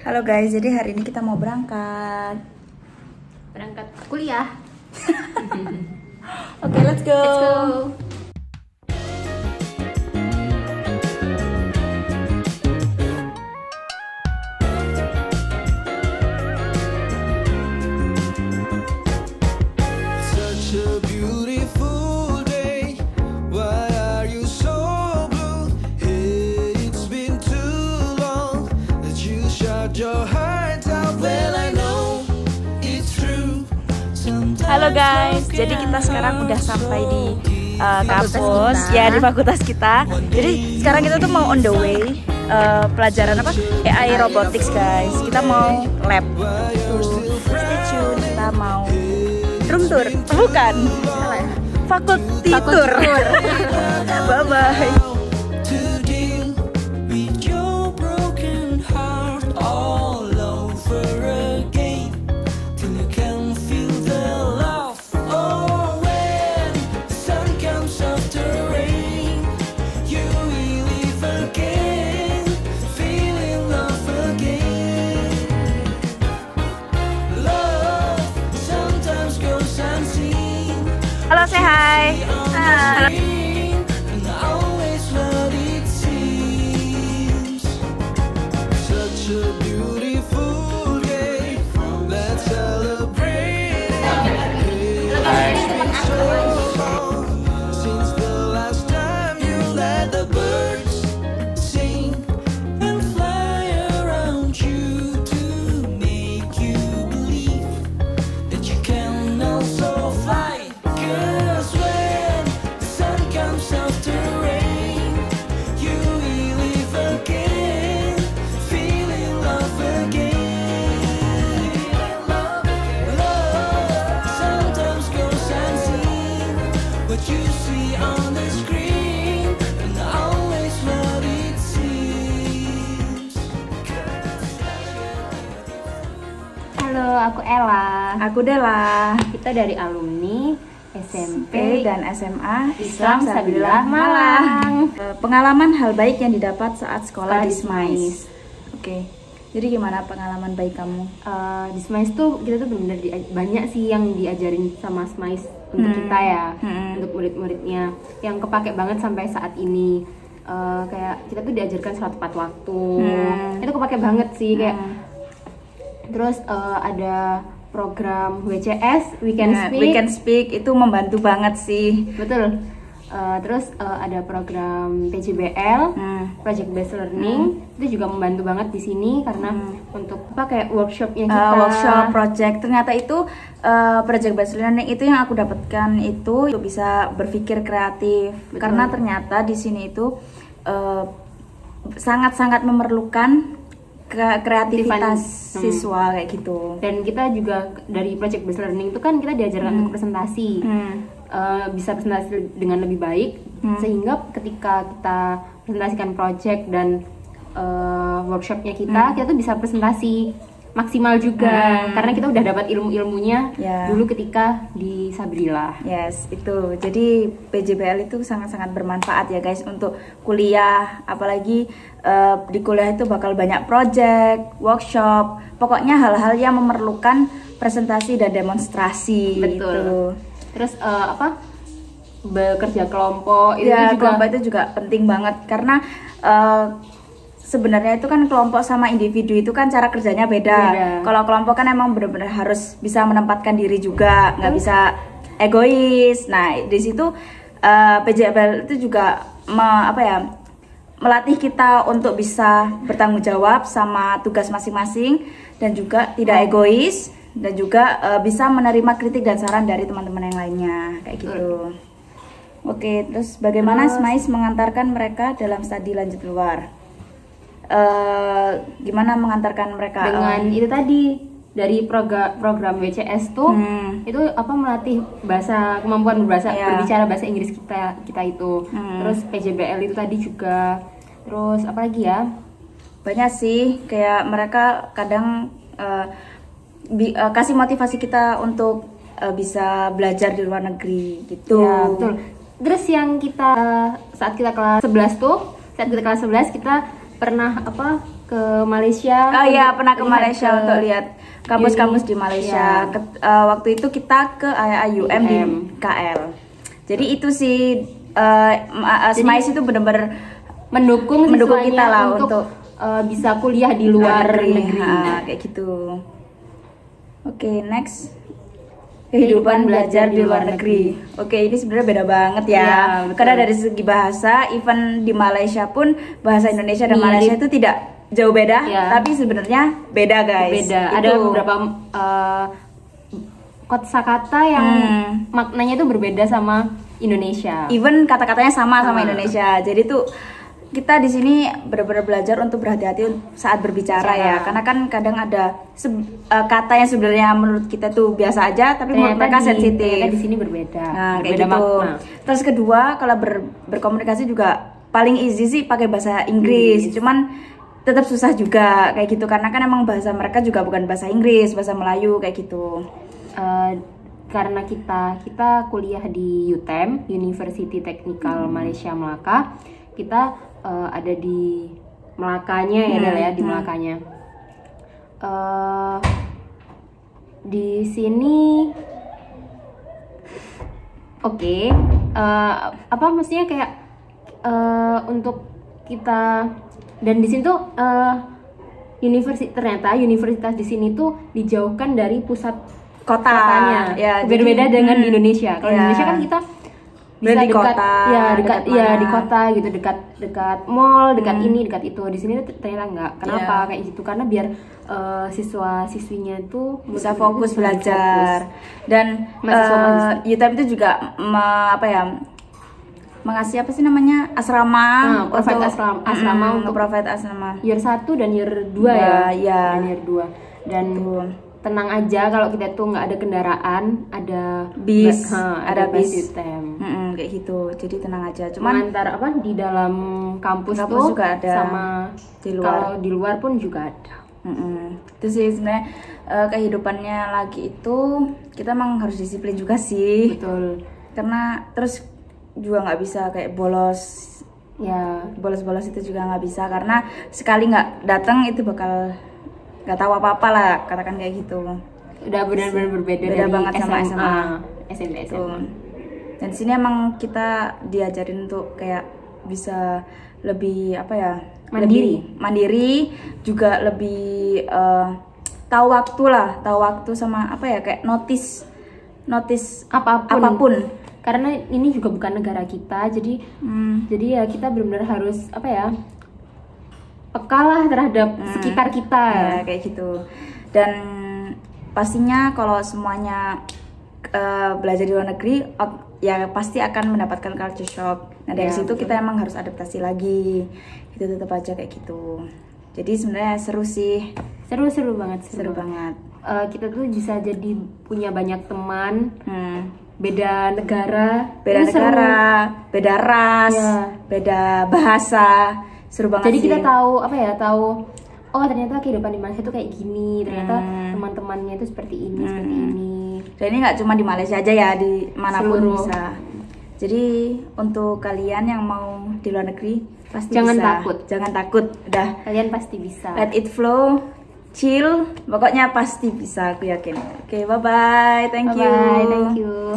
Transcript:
Halo guys, jadi hari ini kita mau berangkat kuliah. Oke, let's go. Such a beautiful day. Why are you so blue? Hey, it's been too long that you shut your heart out. Well, I know it's true. Halo guys, jadi kita sekarang udah sampai di kampus ya, di fakultas kita. Jadi sekarang kita tuh mau on the way pelajaran apa? AI robotics guys. Kita mau lab. Stay tune, kita mau room tour. Bukan. Faculty tour. Bye bye. To deal with your broken heart all over again till you can feel the love. Oh, when the sun comes after rain, you will live again, feeling love again. Love sometimes goes unseen. Halo, say hi. Halo. And always what it seems. Such a beautiful day. Let's celebrate. It's been so long since the last time you let the birds sing and fly around you to make you believe that you can also fly. 'Cause when the sun comes after rain, you will live again, feeling love again. Love sometimes goes unseen, what you see on the screen, and always what it seems. Halo, aku Ella. Aku Dela. Kita dari alumni SMP dan SMA Islam Sabilillah Malang. Pengalaman hal baik yang didapat saat sekolah di Di SMAIS. Oke. Jadi gimana pengalaman baik kamu? Di SMAIS tuh kita tuh benar-benar banyak sih yang diajarin sama SMAIS untuk kita ya, untuk murid-muridnya yang kepake banget sampai saat ini. Kayak kita tuh diajarkan sholat tepat waktu, itu kepake banget sih kayak. Terus ada program WCS, We Can Speak. We Can Speak itu membantu banget sih. Betul. Terus ada program PJBL, Project Based Learning, itu juga membantu banget di sini karena untuk apa kayak workshopnya kita. Workshop project, ternyata itu Project Based Learning itu yang aku dapatkan itu bisa berpikir kreatif. Betul. Karena ternyata di sini itu sangat-sangat memerlukan kreativitas siswa kayak gitu. Dan kita juga dari Project Based Learning itu kan kita diajarkan untuk presentasi, bisa presentasi dengan lebih baik, sehingga ketika kita presentasikan project dan workshopnya kita tuh bisa presentasi maksimal juga, karena kita udah dapat ilmu-ilmunya dulu ketika di Sabilillah. Yes, itu. Jadi PJBL itu sangat-sangat bermanfaat ya guys untuk kuliah, apalagi di kuliah itu bakal banyak project, workshop, pokoknya hal-hal yang memerlukan presentasi dan demonstrasi. Betul. Gitu. Terus bekerja kelompok itu Ya, juga kelompok itu juga penting banget karena sebenarnya itu kan kelompok sama individu itu kan cara kerjanya beda. Kalau kelompok kan emang benar-benar harus bisa menempatkan diri juga, nggak bisa egois. Nah di situ PJBL itu juga melatih kita untuk bisa bertanggung jawab sama tugas masing-masing dan juga tidak egois dan juga bisa menerima kritik dan saran dari teman-teman yang lainnya kayak gitu. Oke, terus bagaimana SMAIS mengantarkan mereka dalam studi lanjut luar? Gimana mengantarkan mereka dengan itu tadi dari program WCS tuh itu melatih kemampuan berbicara bahasa Inggris kita itu. Terus PJBL itu tadi juga. Terus apa lagi ya? Banyak sih, kayak mereka kadang kasih motivasi kita untuk bisa belajar di luar negeri gitu. Ya, betul. Terus yang kita saat kita kelas 11 kita pernah ke Malaysia. Oh iya, pernah ke lihat Malaysia untuk lihat kampus-kampus di Malaysia. Waktu itu kita ke IAIUM di KL. Jadi itu sih SMICE itu benar-benar mendukung kita lah untuk bisa kuliah di luar negeri. Kayak gitu. Oke, next. Kehidupan belajar di luar negeri. Oke, ini sebenarnya beda banget ya. Karena dari segi bahasa, even di Malaysia pun bahasa Indonesia dan Malaysia itu tidak jauh beda, tapi sebenarnya beda guys. Beda. Ada beberapa kosakata yang maknanya itu berbeda sama Indonesia. Even kata-katanya sama Indonesia. Jadi tuh kita di sini benar-benar belajar untuk berhati-hati saat berbicara ya, karena kan kadang ada kata yang sebenarnya menurut kita tuh biasa aja, tapi menurut mereka sensitif. Di sini berbeda. Nah, kayak gitu. Terus kedua, kalau berkomunikasi juga paling easy sih pakai bahasa Inggris. Cuman tetap susah juga kayak gitu, karena kan emang bahasa mereka juga bukan bahasa Inggris, bahasa Melayu kayak gitu. Karena kita kuliah di UTM, University Technical Malaysia Melaka. Kita ada di Melakanya ya, di Melakanya. Di sini apa maksudnya kayak untuk kita, dan di sini tuh ternyata universitas di sini tuh dijauhkan dari pusat kotanya. Ya, berbeda dengan di Indonesia. Kalau di Indonesia kan kita bisa di dekat kota, di kota gitu, dekat mall, dekat ini, dekat itu. Di sini ternyata enggak. Kenapa kayak gitu? Karena biar siswa-siswinya itu bisa fokus belajar. Dan UTM itu juga mengasih apa sih namanya, asrama, provide asrama untuk provide asrama year 1 dan year 2 ya. Dan year 2. Dan tenang aja kalau kita tuh nggak ada kendaraan, ada bis, ada bis UTM. Kayak gitu. Jadi tenang aja. Cuman antar di dalam kampus tuh juga ada, sama di luar. Kalau di luar pun juga ada. Itu sih sebenarnya kehidupannya lagi itu kita emang harus disiplin juga sih. Betul. Karena terus juga nggak bisa kayak bolos. Ya, bolos itu juga nggak bisa, karena sekali nggak datang itu bakal nggak tahu apa-apa lah, katakan kayak gitu. Udah benar-benar berbeda dari banget sama SMA. Dan di sini emang kita diajarin untuk kayak bisa lebih mandiri, juga lebih tahu waktu sama kayak notice apapun. Karena ini juga bukan negara kita, jadi ya kita benar-benar harus peka lah terhadap sekitar kita. Ya, kayak gitu. Dan pastinya kalau semuanya belajar di luar negeri, ya pasti akan mendapatkan culture shock. Nah dari situ kita emang harus adaptasi lagi. Itu tetap aja kayak gitu. Jadi sebenarnya seru sih. Seru banget. Kita tuh bisa jadi punya banyak teman. Beda negara, beda ras, beda bahasa. Seru banget. Jadi sih. kita tahu oh ternyata kehidupan di Malaysia tuh kayak gini, ternyata teman-temannya itu seperti ini. Dan ini nggak cuma di Malaysia aja ya, di manapun bisa. Jadi untuk kalian yang mau di luar negeri pasti jangan takut. Udah, kalian pasti bisa. Let it flow, chill, pokoknya pasti bisa, aku yakin. Oke, bye bye, thank you.